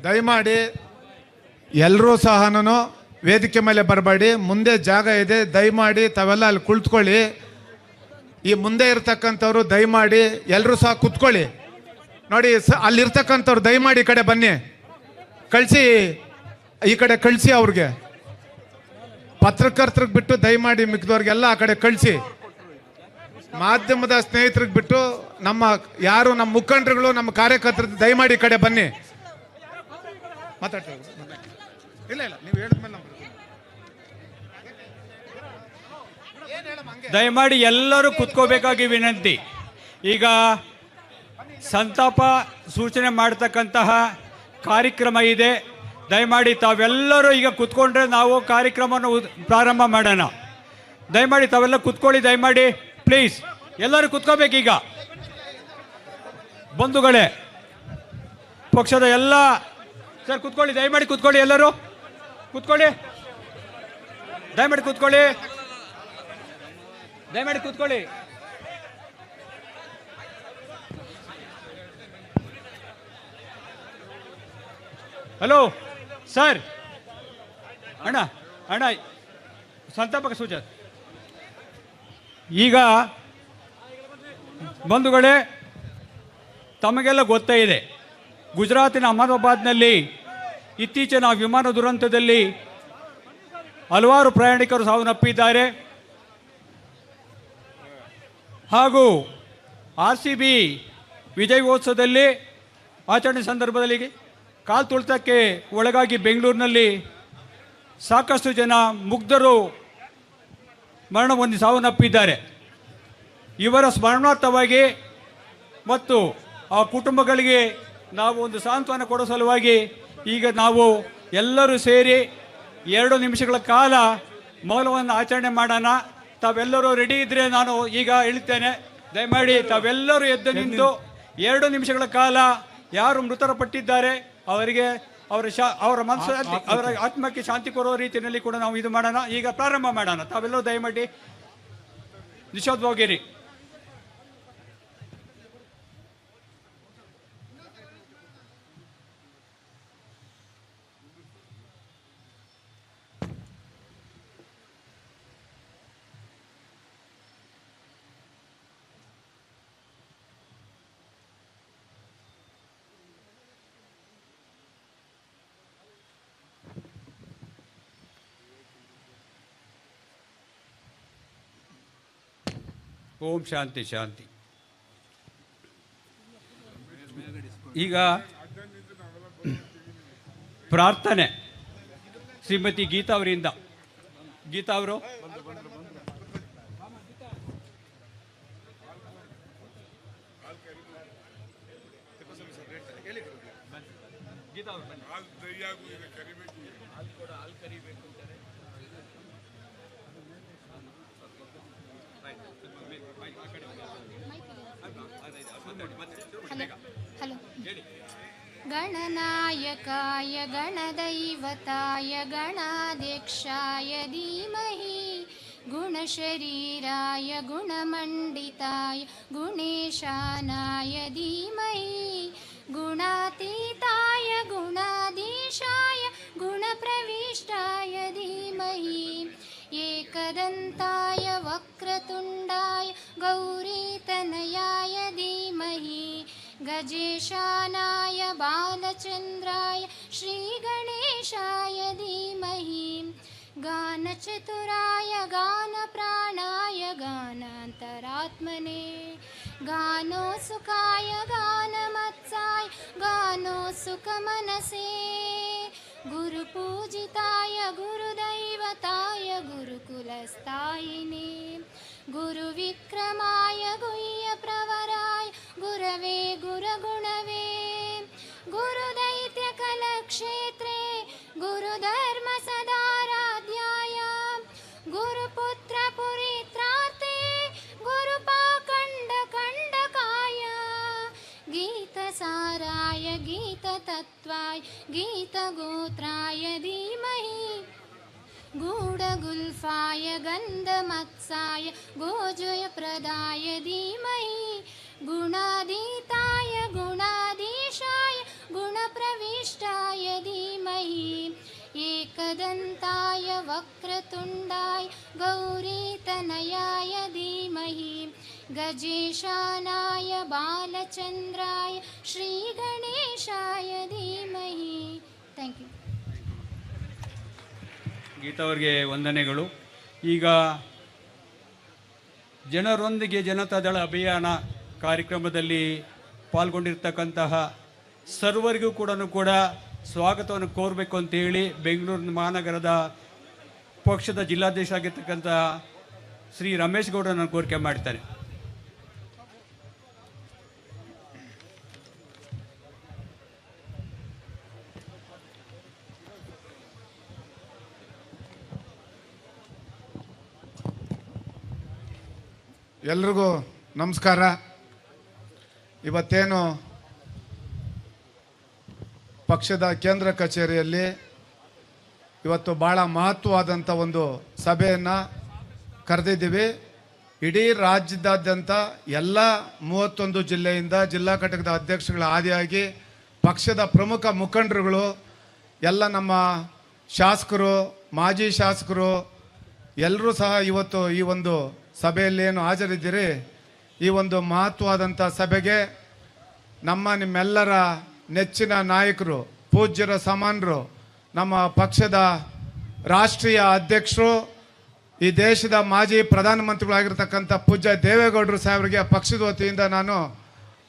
ದಯಮಾಡಿ ಎಲ್ಲರೂ ಸಹನೂ ವೇದಿಕೆ ಮೇಲೆ ಬರಬೇಡಿ. ಮುಂದೆ ಜಾಗ ಇದೆ, ದಯಮಾಡಿ ತಾವೆಲ್ಲ ಅಲ್ಲಿ ಕುಳಿತುಕೊಳ್ಳಿ. ಈ ಮುಂದೆ ಇರ್ತಕ್ಕಂಥವ್ರು ದಯಮಾಡಿ ಎಲ್ಲರೂ ಸಹ ಕುತ್ಕೊಳ್ಳಿ. ನೋಡಿ, ಅಲ್ಲಿರ್ತಕ್ಕಂಥವ್ರು ದಯಮಾಡಿ ಈ ಕಡೆ ಬನ್ನಿ, ಕಳಿಸಿ, ಈ ಕಡೆ ಕಳಿಸಿ. ಅವ್ರಿಗೆ ಪತ್ರಕರ್ತರಿಗೆ ಬಿಟ್ಟು ದಯಮಾಡಿ ಮಿಕ್ಕಿದವ್ರಿಗೆಲ್ಲ ಆ ಕಡೆ ಕಳಿಸಿ. ಮಾಧ್ಯಮದ ಸ್ನೇಹಿತರಿಗೆ ಬಿಟ್ಟು ನಮ್ಮ ಯಾರು ನಮ್ಮ ಮುಖಂಡರುಗಳು, ನಮ್ಮ ಕಾರ್ಯಕರ್ತರು ದಯಮಾಡಿ ಈ ಕಡೆ ಬನ್ನಿ. ಮಾತಾಡ್ತೀವಿ. ಇಲ್ಲ ಇಲ್ಲ, ನೀವು ಹೇಳಿದ್ಮೇಲೆ ದಯಮಾಡಿ ಎಲ್ಲರೂ ಕುತ್ಕೋಬೇಕಾಗಿ ವಿನಂತಿ. ಈಗ ಸಂತಾಪ ಸೂಚನೆ ಮಾಡತಕ್ಕಂತಹ ಕಾರ್ಯಕ್ರಮ ಇದೆ. ದಯಮಾಡಿ ತಾವೆಲ್ಲರೂ ಈಗ ಕುತ್ಕೊಂಡ್ರೆ ನಾವು ಕಾರ್ಯಕ್ರಮವನ್ನು ಪ್ರಾರಂಭ ಮಾಡೋಣ. ದಯಮಾಡಿ ತಾವೆಲ್ಲ ಕುತ್ಕೊಳ್ಳಿ, ದಯಮಾಡಿ ಪ್ಲೀಸ್. ಎಲ್ಲರೂ ಕುತ್ಕೋಬೇಕೀಗ. ಬಂಧುಗಳೇ, ಪಕ್ಷದ ಎಲ್ಲ ಸರ್ ಕುತ್ಕೊಳ್ಳಿ, ದಯಮಾಡಿ ಕುತ್ಕೊಳ್ಳಿ, ಎಲ್ಲರೂ ಕುತ್ಕೊಳ್ಳಿ, ದಯಮಾಡಿ ಕುತ್ಕೊಳ್ಳಿ, ದಯಮಾಡಿ ಕೂತ್ಕೊಳ್ಳಿ. ಹಲೋ ಸರ್, ಅಣ್ಣ ಅಣ್ಣ ಸಂತಾಪಕ ಸೂಚನೆ. ಈಗ ಬಂಧುಗಳೇ, ತಮಗೆಲ್ಲ ಗೊತ್ತೇ ಇದೆ, ಗುಜರಾತಿನ ಅಹಮದಾಬಾದ್ನಲ್ಲಿ ಇತ್ತೀಚಿನ ವಿಮಾನ ದುರಂತದಲ್ಲಿ ಹಲವಾರು ಪ್ರಯಾಣಿಕರು ಸಾವನ್ನಪ್ಪಿದ್ದಾರೆ. ಹಾಗೂ RCB ವಿಜಯೋತ್ಸವದಲ್ಲಿ ಆಚರಣೆ ಸಂದರ್ಭದಲ್ಲಿ ಕಾಲು ತುಳಿತಕ್ಕೆ ಒಳಗಾಗಿ ಬೆಂಗಳೂರಿನಲ್ಲಿ ಸಾಕಷ್ಟು ಜನ ಮುಗ್ಧರು ಮರಣ ಹೊಂದಿ ಸಾವನ್ನಪ್ಪಿದ್ದಾರೆ. ಇವರ ಸ್ಮರಣಾರ್ಥವಾಗಿ ಮತ್ತು ಆ ಕುಟುಂಬಗಳಿಗೆ ನಾವು ಒಂದು ಸಾಂತ್ವನ ಕೊಡೋ ಸಲುವಾಗಿ ಈಗ ನಾವು ಎಲ್ಲರೂ ಸೇರಿ 2 ನಿಮಿಷಗಳ ಕಾಲ ಮೌನವನ್ನು ಆಚರಣೆ ಮಾಡೋಣ. ತಾವೆಲ್ಲರೂ ರೆಡಿ ಇದ್ದರೆ ನಾನು ಈಗ ಹೇಳ್ತೇನೆ. ದಯಮಾಡಿ ತಾವೆಲ್ಲರೂ ಎದ್ದು ನಿಂತು 2 ನಿಮಿಷಗಳ ಕಾಲ ಯಾರು ಮೃತಪಟ್ಟಿದ್ದಾರೆ ಅವರಿಗೆ ಅವರ ಮನಸ್ಸು, ಅವರ ಆತ್ಮಕ್ಕೆ ಶಾಂತಿ ಕೊಡುವ ರೀತಿಯಲ್ಲಿ ಕೂಡ ನಾವು ಇದು ಮಾಡೋಣ. ಈಗ ಪ್ರಾರಂಭ ಮಾಡೋಣ. ತಾವೆಲ್ಲರೂ ದಯಮಾಡಿ ನಿಶಬ್ದವಾಗಿರಿ. ಓಂ ಶಾಂತಿ ಶಾಂತಿ. ಈಗ ಪ್ರಾರ್ಥನೆ ಶ್ರೀಮತಿ ಗೀತಾ ಅವರಿಂದ. ಗೀತಾ ಅವರು गणनायकाय गणदैवताय गणाध्यक्षाय धीमहि गुणशरीराय गुणमण्डिताय गुणेशानाय धीमहि गुणातीताय गुणाधीशाय गुणप्रविष्टाय धीमहि एकदन्ताय वक्रतुण्डाय गौरीतनयाय धीमहि गजेशानाय बालचन्द्राय श्रीगणेशाय धीमहि गानचतुराय गानप्राणाय गानान्तरात्मने गानोत्सुकाय गानमत्साय गानोत्सुकमनसे गुरुपूजिताय गुरुदैवताय गुरुकुलस्थायिने गुरुविक्रमाय गुह्यप्रवराय गुरवे गुरुगुणवे गुरुदैत्यकलक्षेत्रे गुरुधर्मसदाराध्याय गुरुपुत्रपुरीत्रार्थे गुरुपाखण्डकण्डकाय गीतसाराय गीततत्त्वाय गीतगोत्राय धीमहि गूढगुल्फाय गन्धमत्साय गोजयप्रदाय धीमहि गुणाधीताय गुणाधीशाय गुणप्रविष्टाय धीमहि एकदन्ताय वक्रतुण्डाय गौरीतनयाय धीमहि गजेशानाय बालचन्द्राय श्रीगणेशाय धीमहि ಥ್ಯಾಂಕ್ ಯು. ಗೀತಾ ಅವರಿಗೆ ವಂದನೆಗಳು. ಈಗ ಜನರೊಂದಿಗೆ ಜನತಾದಳ ಅಭಿಯಾನ ಕಾರ್ಯಕ್ರಮದಲ್ಲಿ ಪಾಲ್ಗೊಂಡಿರ್ತಕ್ಕಂತಹ ಸರ್ವರಿಗೂ ಕೂಡ ಸ್ವಾಗತವನ್ನು ಕೋರಬೇಕು ಅಂತೇಳಿ ಬೆಂಗಳೂರು ಮಹಾನಗರದ ಪಕ್ಷದ ಜಿಲ್ಲಾಧ್ಯಕ್ಷ ಆಗಿರ್ತಕ್ಕಂಥ ಶ್ರೀ ರಮೇಶ್ ಗೌಡರನ್ನು ಕೋರಿಕೆ ಮಾಡ್ತಾರೆ. ಎಲ್ರಿಗೂ ನಮಸ್ಕಾರ. ಇವತ್ತೇನು ಪಕ್ಷದ ಕೇಂದ್ರ ಕಚೇರಿಯಲ್ಲಿ ಇವತ್ತು ಭಾಳ ಮಹತ್ವವಾದಂಥ ಒಂದು ಸಭೆಯನ್ನು ಕರೆದಿದ್ದೀವಿ. ಇಡೀ ರಾಜ್ಯದಾದ್ಯಂತ ಎಲ್ಲ 31 ಜಿಲ್ಲೆಯಿಂದ ಜಿಲ್ಲಾ ಘಟಕದ ಅಧ್ಯಕ್ಷಗಳ ಆದಿಯಾಗಿ ಪಕ್ಷದ ಪ್ರಮುಖ ಮುಖಂಡರುಗಳು, ಎಲ್ಲ ನಮ್ಮ ಶಾಸಕರು, ಮಾಜಿ ಶಾಸಕರು ಎಲ್ಲರೂ ಸಹ ಇವತ್ತು ಈ ಒಂದು ಸಭೆಯಲ್ಲಿ ಏನು ಹಾಜರಿದ್ದೀರಿ. ಈ ಒಂದು ಮಹತ್ವವಾದಂಥ ಸಭೆಗೆ ನಿಮ್ಮೆಲ್ಲರ ನೆಚ್ಚಿನ ನಾಯಕರು, ಪೂಜ್ಯರ ಸಮಾನರು, ನಮ್ಮ ಪಕ್ಷದ ರಾಷ್ಟ್ರೀಯ ಅಧ್ಯಕ್ಷರು, ಈ ದೇಶದ ಮಾಜಿ ಪ್ರಧಾನಮಂತ್ರಿಗಳಾಗಿರ್ತಕ್ಕಂಥ ಪೂಜ್ಯ ದೇವೇಗೌಡರು ಸಾಹೇಬರಿಗೆ ಪಕ್ಷದ ವತಿಯಿಂದ ನಾನು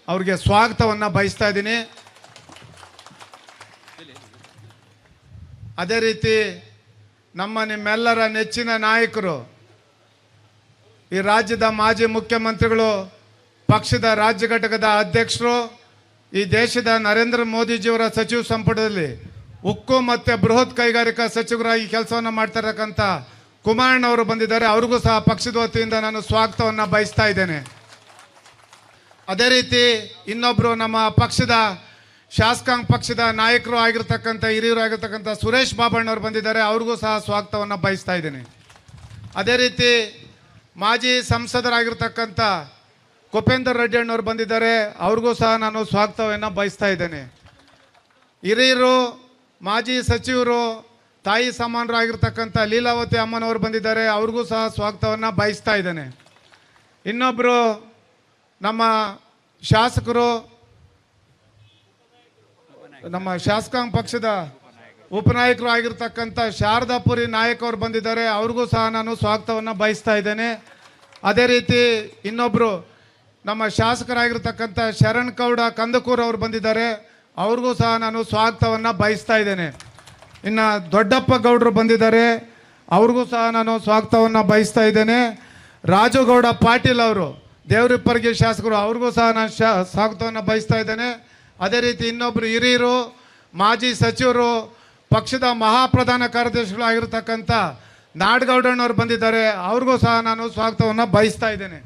ಅವ್ರಿಗೆ ಸ್ವಾಗತವನ್ನು ಬಯಸ್ತಾ ಇದ್ದೀನಿ. ಅದೇ ರೀತಿ ನಿಮ್ಮೆಲ್ಲರ ನೆಚ್ಚಿನ ನಾಯಕರು, ಈ ರಾಜ್ಯದ ಮಾಜಿ ಮುಖ್ಯಮಂತ್ರಿಗಳು, ಪಕ್ಷದ ರಾಜ್ಯ ಘಟಕದ ಅಧ್ಯಕ್ಷರು, ಈ ದೇಶದ ನರೇಂದ್ರ ಮೋದಿಜಿಯವರ ಸಚಿವ ಸಂಪುಟದಲ್ಲಿ ಉಕ್ಕು ಮತ್ತು ಬೃಹತ್ ಕೈಗಾರಿಕಾ ಸಚಿವರಾಗಿ ಕೆಲಸವನ್ನು ಮಾಡ್ತಿರತಕ್ಕಂಥ ಕುಮಾರಣ್ಣವರು ಬಂದಿದ್ದಾರೆ. ಅವ್ರಿಗೂ ಸಹ ಪಕ್ಷದ ವತಿಯಿಂದ ನಾನು ಸ್ವಾಗತವನ್ನು ಬಯಸ್ತಾ ಇದ್ದೇನೆ. ಅದೇ ರೀತಿ ಇನ್ನೊಬ್ಬರು ನಮ್ಮ ಪಕ್ಷದ ಶಾಸಕಾಂಗ ಪಕ್ಷದ ನಾಯಕರು ಆಗಿರ್ತಕ್ಕಂಥ ಹಿರಿಯರು ಆಗಿರ್ತಕ್ಕಂಥ ಸುರೇಶ್ ಬಾಬಣ್ಣವರು ಬಂದಿದ್ದಾರೆ. ಅವ್ರಿಗೂ ಸಹ ಸ್ವಾಗತವನ್ನು ಬಯಸ್ತಾ ಇದ್ದೇನೆ. ಅದೇ ರೀತಿ ಮಾಜಿ ಸಂಸದರಾಗಿರ್ತಕ್ಕಂಥ ಕುಪೇಂದರ್ ರೆಡ್ಡಿ ಅಣ್ಣವ್ರು ಬಂದಿದ್ದಾರೆ. ಅವ್ರಿಗೂ ಸಹ ನಾನು ಸ್ವಾಗತವನ್ನು ಬಯಸ್ತಾ ಇದ್ದೇನೆ. ಹಿರಿಯರು, ಮಾಜಿ ಸಚಿವರು, ತಾಯಿ ಸಮಾನರಾಗಿರ್ತಕ್ಕಂಥ ಲೀಲಾವತಿ ಅಮ್ಮನವರು ಬಂದಿದ್ದಾರೆ. ಅವ್ರಿಗೂ ಸಹ ಸ್ವಾಗತವನ್ನು ಬಯಸ್ತಾ ಇದ್ದೇನೆ. ಇನ್ನೊಬ್ಬರು ನಮ್ಮ ಶಾಸಕರು, ನಮ್ಮ ಶಾಸಕಾಂಗ ಪಕ್ಷದ ಉಪನಾಯಕರು ಆಗಿರ್ತಕ್ಕಂಥ ಶಾರದಾಪುರಿ ನಾಯಕ್ ಅವರು ಬಂದಿದ್ದಾರೆ. ಅವ್ರಿಗೂ ಸಹ ನಾನು ಸ್ವಾಗತವನ್ನು ಬಯಸ್ತಾ ಇದ್ದೇನೆ. ಅದೇ ರೀತಿ ಇನ್ನೊಬ್ಬರು ನಮ್ಮ ಶಾಸಕರಾಗಿರ್ತಕ್ಕಂಥ ಶರಣ್ ಗೌಡ ಕಂದಕೂರ್ ಅವರು ಬಂದಿದ್ದಾರೆ. ಅವ್ರಿಗೂ ಸಹ ನಾನು ಸ್ವಾಗತವನ್ನು ಬಯಸ್ತಾ ಇದ್ದೇನೆ. ಇನ್ನು ದೊಡ್ಡಪ್ಪ ಗೌಡರು ಬಂದಿದ್ದಾರೆ. ಅವ್ರಿಗೂ ಸಹ ನಾನು ಸ್ವಾಗತವನ್ನು ಬಯಸ್ತಾ ಇದ್ದೇನೆ. ರಾಜುಗೌಡ ಪಾಟೀಲ್ ಅವರು ದೇವರಿಪ್ಪರ್ಗಿ ಶಾಸಕರು, ಅವ್ರಿಗೂ ಸಹ ನಾನು ಸ್ವಾಗತವನ್ನು ಬಯಸ್ತಾ ಇದ್ದೇನೆ. ಅದೇ ರೀತಿ ಇನ್ನೊಬ್ಬರು ಹಿರಿಯರು, ಮಾಜಿ ಸಚಿವರು, ಪಕ್ಷದ ಮಹಾಪ್ರಧಾನ ಕಾರ್ಯದರ್ಶಿಗಳು ಆಗಿರ್ತಕ್ಕಂಥ ನಾಡಗೌಡಣ್ಣವ್ರು ಬಂದಿದ್ದಾರೆ. ಅವ್ರಿಗೂ ಸಹ ನಾನು ಸ್ವಾಗತವನ್ನು ಬಯಸ್ತಾ ಇದ್ದೇನೆ.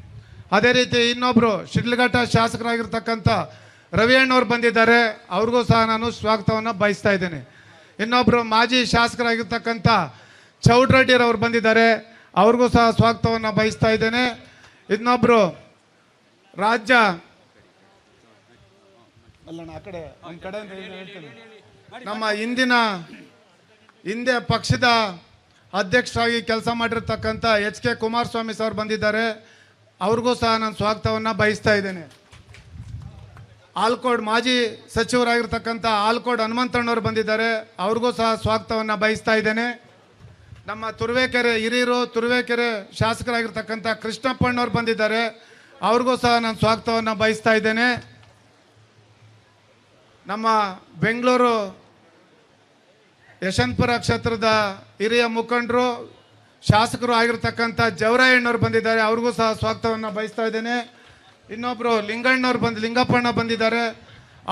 ಅದೇ ರೀತಿ ಇನ್ನೊಬ್ಬರು ಶಿಡ್ಲಘಟ್ಟ ಶಾಸಕರಾಗಿರ್ತಕ್ಕಂಥ ರವಿ ಅಣ್ಣವ್ರು ಬಂದಿದ್ದಾರೆ. ಅವ್ರಿಗೂ ಸಹ ನಾನು ಸ್ವಾಗತವನ್ನು ಬಯಸ್ತಾ ಇದ್ದೇನೆ. ಇನ್ನೊಬ್ಬರು ಮಾಜಿ ಶಾಸಕರಾಗಿರ್ತಕ್ಕಂಥ ಚೌಡ್ರೆಡ್ಡಿಯರವ್ರು ಬಂದಿದ್ದಾರೆ. ಅವ್ರಿಗೂ ಸಹ ಸ್ವಾಗತವನ್ನು ಬಯಸ್ತಾ ಇದ್ದೇನೆ. ಇನ್ನೊಬ್ಬರು ರಾಜ್ಯ ಆ ಕಡೆ ಒಂದು ಕಡೆ ಹೇಳ್ತೇನೆ, ನಮ್ಮ ಹಿಂದೆ ಪಕ್ಷದ ಅಧ್ಯಕ್ಷರಾಗಿ ಕೆಲಸ ಮಾಡಿರ್ತಕ್ಕಂಥ HK ಕುಮಾರಸ್ವಾಮಿ ಸರ್ ಬಂದಿದ್ದಾರೆ. ಅವ್ರಿಗೂ ಸಹ ನಾನು ಸ್ವಾಗತವನ್ನು ಬಯಸ್ತಾ ಇದ್ದೇನೆ. ಆಲ್ಕೋಡ್ ಮಾಜಿ ಸಚಿವರಾಗಿರ್ತಕ್ಕಂಥ ಆಲ್ಕೋಡ್ ಹನುಮಂತಣ್ಣವ್ರು ಬಂದಿದ್ದಾರೆ. ಅವ್ರಿಗೂ ಸಹ ಸ್ವಾಗತವನ್ನು ಬಯಸ್ತಾ ಇದ್ದೇನೆ. ನಮ್ಮ ತುರುವೇಕೆರೆ ಹಿರಿಯರು, ತುರುವೇಕೆರೆ ಶಾಸಕರಾಗಿರ್ತಕ್ಕಂಥ ಕೃಷ್ಣಪ್ಪಣ್ಣವ್ರು ಬಂದಿದ್ದಾರೆ. ಅವ್ರಿಗೂ ಸಹ ನಾನು ಸ್ವಾಗತವನ್ನು ಬಯಸ್ತಾ ಇದ್ದೇನೆ. ನಮ್ಮ ಬೆಂಗಳೂರು ಯಶವಂತಪುರ ಕ್ಷೇತ್ರದ ಹಿರಿಯ ಮುಖಂಡರು, ಶಾಸಕರು ಆಗಿರ್ತಕ್ಕಂಥ ಜವರಾಯಣ್ಣವ್ರು ಬಂದಿದ್ದಾರೆ. ಅವ್ರಿಗೂ ಸಹ ಸ್ವಾಗತವನ್ನು ಬಯಸ್ತಾ ಇದ್ದೇನೆ. ಇನ್ನೊಬ್ಬರು ಲಿಂಗಪ್ಪಣ್ಣ ಬಂದಿದ್ದಾರೆ.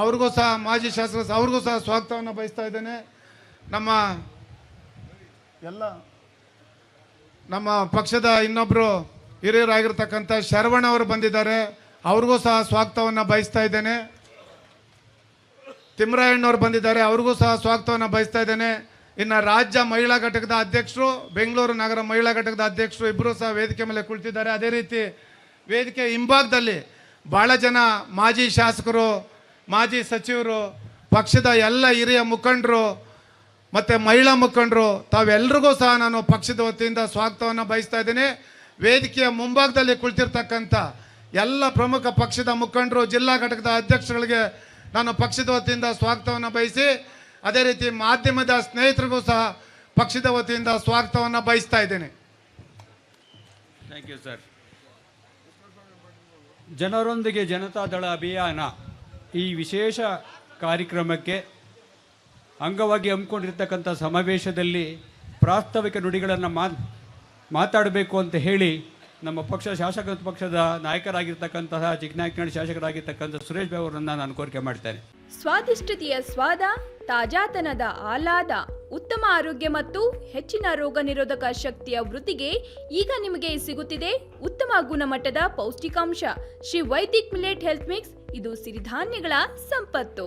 ಅವ್ರಿಗೂ ಸಹ ಮಾಜಿ ಶಾಸಕರು, ಅವ್ರಿಗೂ ಸಹ ಸ್ವಾಗತವನ್ನು ಬಯಸ್ತಾ ಇದ್ದೇನೆ. ನಮ್ಮ ಪಕ್ಷದ ಇನ್ನೊಬ್ಬರು ಹಿರಿಯರಾಗಿರ್ತಕ್ಕಂಥ ಶರವಣ ಅವರು ಬಂದಿದ್ದಾರೆ. ಅವ್ರಿಗೂ ಸಹ ಸ್ವಾಗತವನ್ನು ಬಯಸ್ತಾ ಇದ್ದೇನೆ. ತಿಮ್ಮರಾಯಣ್ಣವ್ರು ಬಂದಿದ್ದಾರೆ. ಅವ್ರಿಗೂ ಸಹ ಸ್ವಾಗತವನ್ನು ಬಯಸ್ತಾ ಇದ್ದೇನೆ. ಇನ್ನು ರಾಜ್ಯ ಮಹಿಳಾ ಘಟಕದ ಅಧ್ಯಕ್ಷರು, ಬೆಂಗಳೂರು ನಗರ ಮಹಿಳಾ ಘಟಕದ ಅಧ್ಯಕ್ಷರು ಇಬ್ಬರು ಸಹ ವೇದಿಕೆ ಮೇಲೆ ಕುಳಿತಿದ್ದಾರೆ. ಅದೇ ರೀತಿ ವೇದಿಕೆ ಹಿಂಭಾಗದಲ್ಲಿ ಭಾಳ ಜನ ಮಾಜಿ ಶಾಸಕರು, ಮಾಜಿ ಸಚಿವರು, ಪಕ್ಷದ ಎಲ್ಲ ಹಿರಿಯ ಮುಖಂಡರು ಮತ್ತು ಮಹಿಳಾ ಮುಖಂಡರು ತಾವೆಲ್ರಿಗೂ ಸಹ ನಾನು ಪಕ್ಷದ ವತಿಯಿಂದ ಸ್ವಾಗತವನ್ನು ಬಯಸ್ತಾ ಇದ್ದೀನಿ. ವೇದಿಕೆಯ ಮುಂಭಾಗದಲ್ಲಿ ಕುಳಿತಿರ್ತಕ್ಕಂಥ ಎಲ್ಲ ಪ್ರಮುಖ ಪಕ್ಷದ ಮುಖಂಡರು, ಜಿಲ್ಲಾ ಘಟಕದ ಅಧ್ಯಕ್ಷಗಳಿಗೆ ನಾನು ಪಕ್ಷದ ವತಿಯಿಂದ ಸ್ವಾಗತವನ್ನು ಬಯಸಿ, ಅದೇ ರೀತಿ ಮಾಧ್ಯಮದ ಸ್ನೇಹಿತರಿಗೂ ಸಹ ಪಕ್ಷದ ವತಿಯಿಂದ ಸ್ವಾಗತವನ್ನು ಬಯಸ್ತಾ ಇದ್ದೇನೆ. Thank you sir. ಜನರೊಂದಿಗೆ ಜನತಾದಳ ಅಭಿಯಾನ ಈ ವಿಶೇಷ ಕಾರ್ಯಕ್ರಮಕ್ಕೆ ಅಂಗವಾಗಿ ಹಮ್ಮಿಕೊಂಡಿರ್ತಕ್ಕಂಥ ಸಮಾವೇಶದಲ್ಲಿ ಪ್ರಾಸ್ತಾವಿಕ ನುಡಿಗಳನ್ನು ಮಾತಾಡಬೇಕು ಅಂತ ಹೇಳಿ ನಮ್ಮ ಶಾಸಕ ಪಕ್ಷದ ನಾಯಕರಾಗಿರ್ತಕ್ಕಂತಹ ಚಿಕ್ಕನಾಯಕನಹಳ್ಳಿ ಶಾಸಕರಾಗಿರ್ತಕ್ಕಂಥ ಸುರೇಶ್ ಬಾಬು ಅವರನ್ನು ನಾನು ಕೋರಿಕೆ ಮಾಡ್ತೇನೆ. ಸ್ವಾದಿಷ್ಟತೆಯ ಸ್ವಾದ, ತಾಜಾತನದ ಆಹ್ಲಾದ, ಉತ್ತಮ ಆರೋಗ್ಯ ಮತ್ತು ಹೆಚ್ಚಿನ ರೋಗ ನಿರೋಧಕ ಶಕ್ತಿಯ ವೃದ್ಧಿಗೆ ಈಗ ನಿಮಗೆ ಸಿಗುತ್ತಿದೆ ಉತ್ತಮ ಗುಣಮಟ್ಟದ ಪೌಷ್ಟಿಕಾಂಶ Shri Vaidik millet health mix. ಇದು ಸಿರಿಧಾನ್ಯಗಳ ಸಂಪತ್ತು.